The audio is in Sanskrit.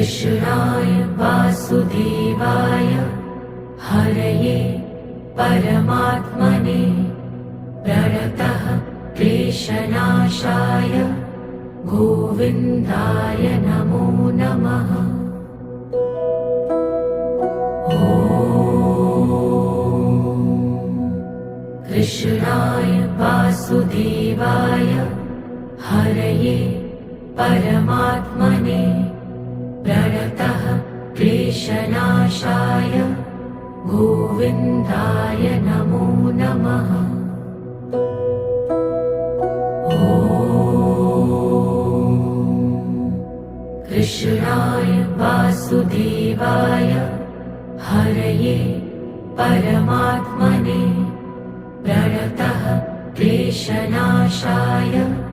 कृष्णाय वासुदेवाय हरये परमात्मने प्रणतः क्लेशनाशाय गोविन्दाय नमो नमः। कृष्णाय वासुदेवाय हरये परमात्मने प्रणतः क्लेशनाशाय गोविन्दाय नमो नमः। कृष्णाय वासुदेवाय हरये परमात्मने प्रणतः क्लेशनाशाय